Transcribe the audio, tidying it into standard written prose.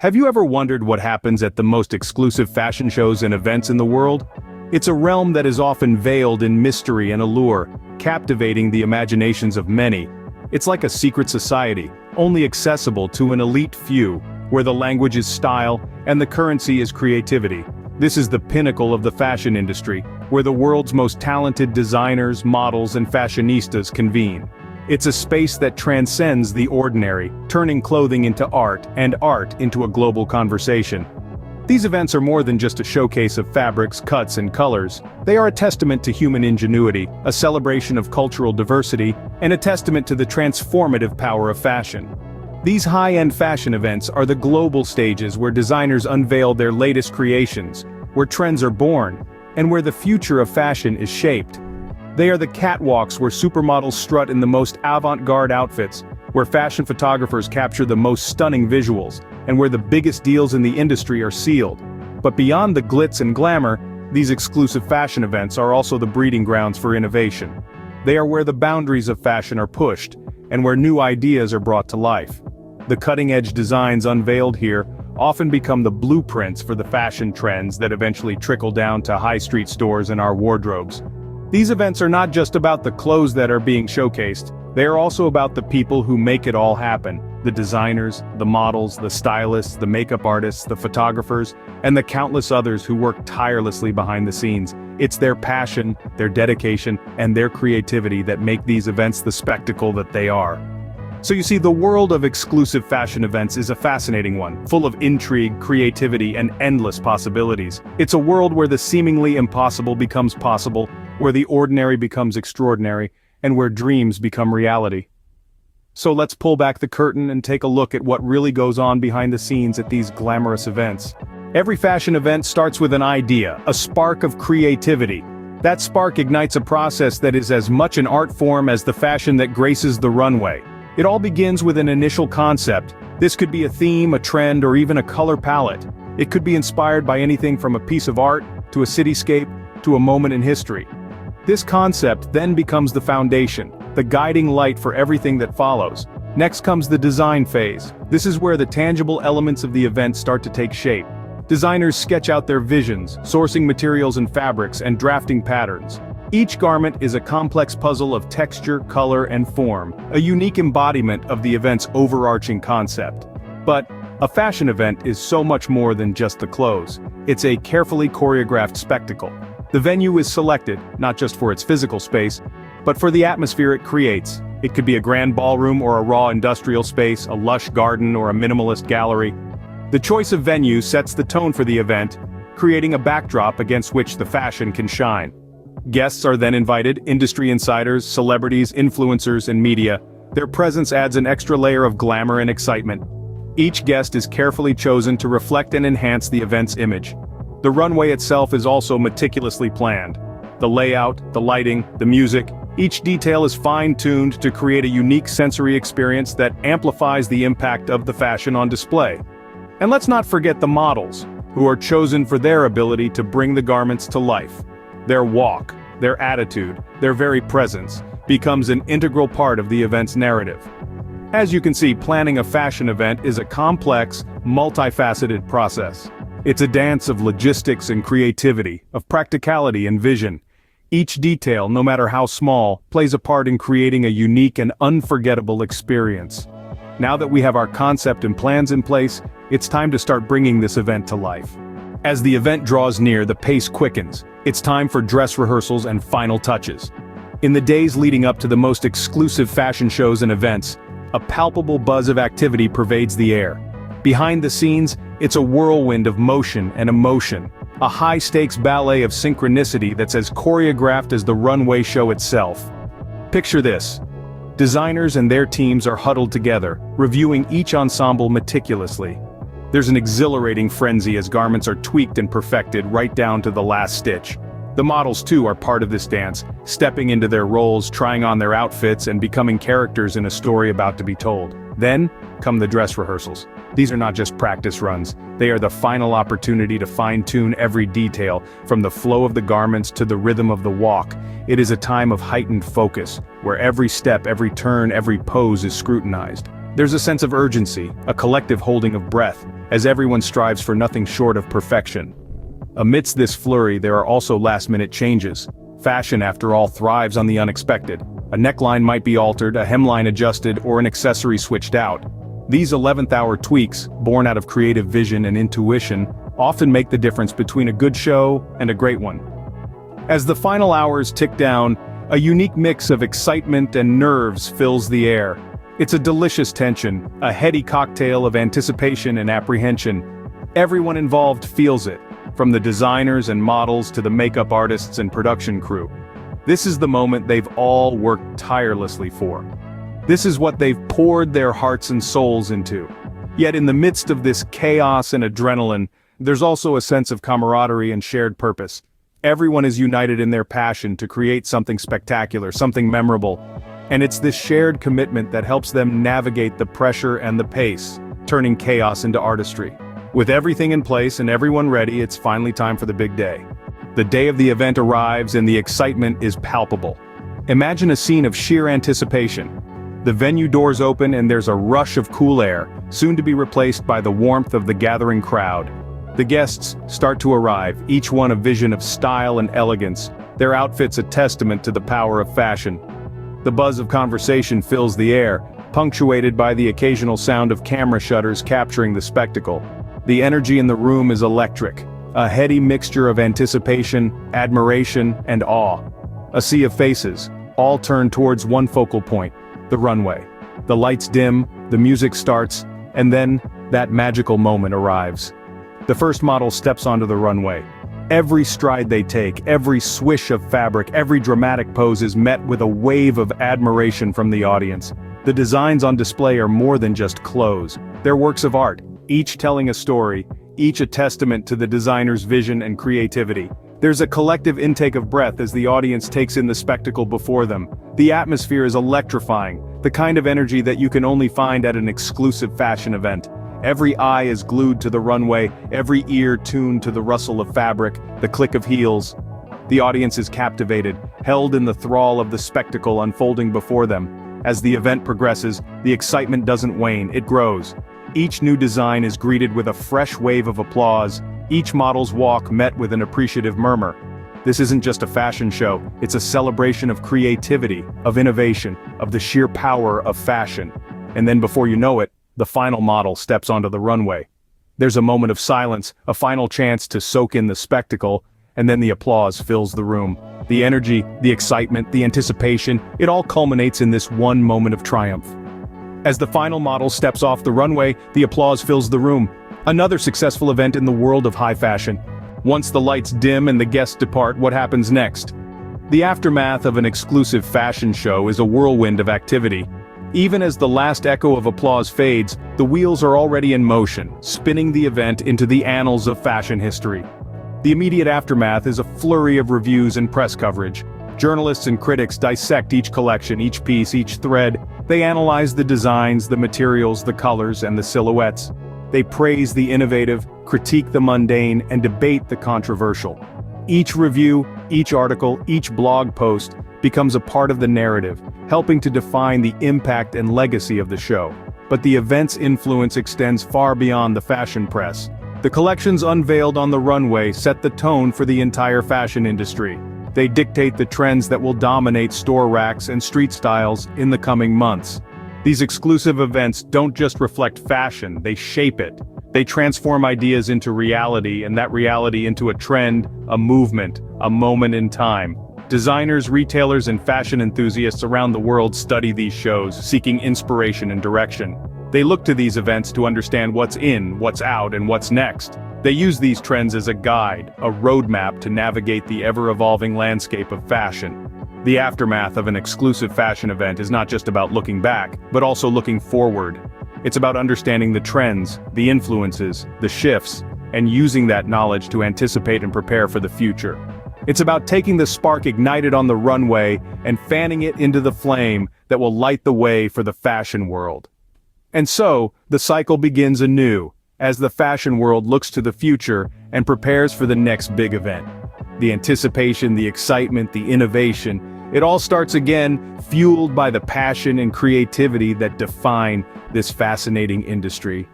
Have you ever wondered what happens at the most exclusive fashion shows and events in the world? It's a realm that is often veiled in mystery and allure, captivating the imaginations of many. It's like a secret society, only accessible to an elite few, where the language is style and the currency is creativity. This is the pinnacle of the fashion industry, where the world's most talented designers, models, and fashionistas convene. It's a space that transcends the ordinary, turning clothing into art and art into a global conversation. These events are more than just a showcase of fabrics, cuts, and colors. They are a testament to human ingenuity, a celebration of cultural diversity, and a testament to the transformative power of fashion. These high-end fashion events are the global stages where designers unveil their latest creations, where trends are born, and where the future of fashion is shaped. They are the catwalks where supermodels strut in the most avant-garde outfits, where fashion photographers capture the most stunning visuals, and where the biggest deals in the industry are sealed. But beyond the glitz and glamour, these exclusive fashion events are also the breeding grounds for innovation. They are where the boundaries of fashion are pushed, and where new ideas are brought to life. The cutting-edge designs unveiled here often become the blueprints for the fashion trends that eventually trickle down to high street stores and our wardrobes. These events are not just about the clothes that are being showcased, they are also about the people who make it all happen. The designers, the models, the stylists, the makeup artists, the photographers, and the countless others who work tirelessly behind the scenes. It's their passion, their dedication, and their creativity that make these events the spectacle that they are. So you see, the world of exclusive fashion events is a fascinating one, full of intrigue, creativity, and endless possibilities. It's a world where the seemingly impossible becomes possible, where the ordinary becomes extraordinary, and where dreams become reality. So let's pull back the curtain and take a look at what really goes on behind the scenes at these glamorous events. Every fashion event starts with an idea, a spark of creativity. That spark ignites a process that is as much an art form as the fashion that graces the runway. It all begins with an initial concept. This could be a theme, a trend, or even a color palette. It could be inspired by anything from a piece of art, to a cityscape, to a moment in history. This concept then becomes the foundation, the guiding light for everything that follows. Next comes the design phase. This is where the tangible elements of the event start to take shape. Designers sketch out their visions, sourcing materials and fabrics, and drafting patterns. Each garment is a complex puzzle of texture, color, and form, a unique embodiment of the event's overarching concept. But a fashion event is so much more than just the clothes. It's a carefully choreographed spectacle. The venue is selected, not just for its physical space, but for the atmosphere it creates. It could be a grand ballroom or a raw industrial space, a lush garden or a minimalist gallery. The choice of venue sets the tone for the event, creating a backdrop against which the fashion can shine. Guests are then invited, industry insiders, celebrities, influencers, and media. Their presence adds an extra layer of glamour and excitement. Each guest is carefully chosen to reflect and enhance the event's image. The runway itself is also meticulously planned. The layout, the lighting, the music, each detail is fine-tuned to create a unique sensory experience that amplifies the impact of the fashion on display. And let's not forget the models, who are chosen for their ability to bring the garments to life. Their walk, their attitude, their very presence, becomes an integral part of the event's narrative. As you can see, planning a fashion event is a complex, multifaceted process. It's a dance of logistics and creativity, of practicality and vision. Each detail, no matter how small, plays a part in creating a unique and unforgettable experience. Now that we have our concept and plans in place, it's time to start bringing this event to life. As the event draws near, the pace quickens. It's time for dress rehearsals and final touches. In the days leading up to the most exclusive fashion shows and events, a palpable buzz of activity pervades the air. Behind the scenes, it's a whirlwind of motion and emotion, a high-stakes ballet of synchronicity that's as choreographed as the runway show itself. Picture this. Designers and their teams are huddled together, reviewing each ensemble meticulously. There's an exhilarating frenzy as garments are tweaked and perfected right down to the last stitch. The models too are part of this dance, stepping into their roles, trying on their outfits, and becoming characters in a story about to be told. Then come the dress rehearsals. These are not just practice runs, they are the final opportunity to fine-tune every detail, from the flow of the garments to the rhythm of the walk. It is a time of heightened focus, where every step, every turn, every pose is scrutinized. There's a sense of urgency, a collective holding of breath, as everyone strives for nothing short of perfection. Amidst this flurry, there are also last-minute changes. Fashion, after all, thrives on the unexpected. A neckline might be altered, a hemline adjusted, or an accessory switched out. These 11th-hour tweaks, born out of creative vision and intuition, often make the difference between a good show and a great one. As the final hours tick down, a unique mix of excitement and nerves fills the air. It's a delicious tension, a heady cocktail of anticipation and apprehension. Everyone involved feels it, from the designers and models to the makeup artists and production crew. This is the moment they've all worked tirelessly for. This is what they've poured their hearts and souls into. Yet in the midst of this chaos and adrenaline, there's also a sense of camaraderie and shared purpose. Everyone is united in their passion to create something spectacular, something memorable. And it's this shared commitment that helps them navigate the pressure and the pace, turning chaos into artistry. With everything in place and everyone ready, it's finally time for the big day. The day of the event arrives and the excitement is palpable. Imagine a scene of sheer anticipation. The venue doors open and there's a rush of cool air, soon to be replaced by the warmth of the gathering crowd. The guests start to arrive, each one a vision of style and elegance, their outfits a testament to the power of fashion. The buzz of conversation fills the air, punctuated by the occasional sound of camera shutters capturing the spectacle. The energy in the room is electric, a heady mixture of anticipation, admiration, and awe. A sea of faces, all turned towards one focal point, the runway. The lights dim, the music starts, and then, that magical moment arrives. The first model steps onto the runway. Every stride they take, every swish of fabric, every dramatic pose is met with a wave of admiration from the audience. The designs on display are more than just clothes. They're works of art, each telling a story, each a testament to the designer's vision and creativity. There's a collective intake of breath as the audience takes in the spectacle before them. The atmosphere is electrifying, the kind of energy that you can only find at an exclusive fashion event. Every eye is glued to the runway, every ear tuned to the rustle of fabric, the click of heels. The audience is captivated, held in the thrall of the spectacle unfolding before them. As the event progresses, the excitement doesn't wane, it grows. Each new design is greeted with a fresh wave of applause, each model's walk met with an appreciative murmur. This isn't just a fashion show, it's a celebration of creativity, of innovation, of the sheer power of fashion. And then before you know it, the final model steps onto the runway. There's a moment of silence, a final chance to soak in the spectacle, and then the applause fills the room. The energy, the excitement, the anticipation, it all culminates in this one moment of triumph. As the final model steps off the runway, the applause fills the room. Another successful event in the world of high fashion. Once the lights dim and the guests depart, what happens next? The aftermath of an exclusive fashion show is a whirlwind of activity. Even as the last echo of applause fades, the wheels are already in motion, spinning the event into the annals of fashion history. The immediate aftermath is a flurry of reviews and press coverage. Journalists and critics dissect each collection, each piece, each thread. They analyze the designs, the materials, the colors, and the silhouettes. They praise the innovative, critique the mundane, and debate the controversial. Each review, each article, each blog post becomes a part of the narrative, helping to define the impact and legacy of the show. But the event's influence extends far beyond the fashion press. The collections unveiled on the runway set the tone for the entire fashion industry. They dictate the trends that will dominate store racks and street styles in the coming months. These exclusive events don't just reflect fashion, they shape it. They transform ideas into reality, and that reality into a trend, a movement, a moment in time. Designers, retailers, and fashion enthusiasts around the world study these shows, seeking inspiration and direction. They look to these events to understand what's in, what's out, and what's next. They use these trends as a guide, a roadmap to navigate the ever-evolving landscape of fashion. The aftermath of an exclusive fashion event is not just about looking back, but also looking forward. It's about understanding the trends, the influences, the shifts, and using that knowledge to anticipate and prepare for the future. It's about taking the spark ignited on the runway and fanning it into the flame that will light the way for the fashion world. And so, the cycle begins anew, as the fashion world looks to the future and prepares for the next big event. The anticipation, the excitement, the innovation, it all starts again, fueled by the passion and creativity that define this fascinating industry.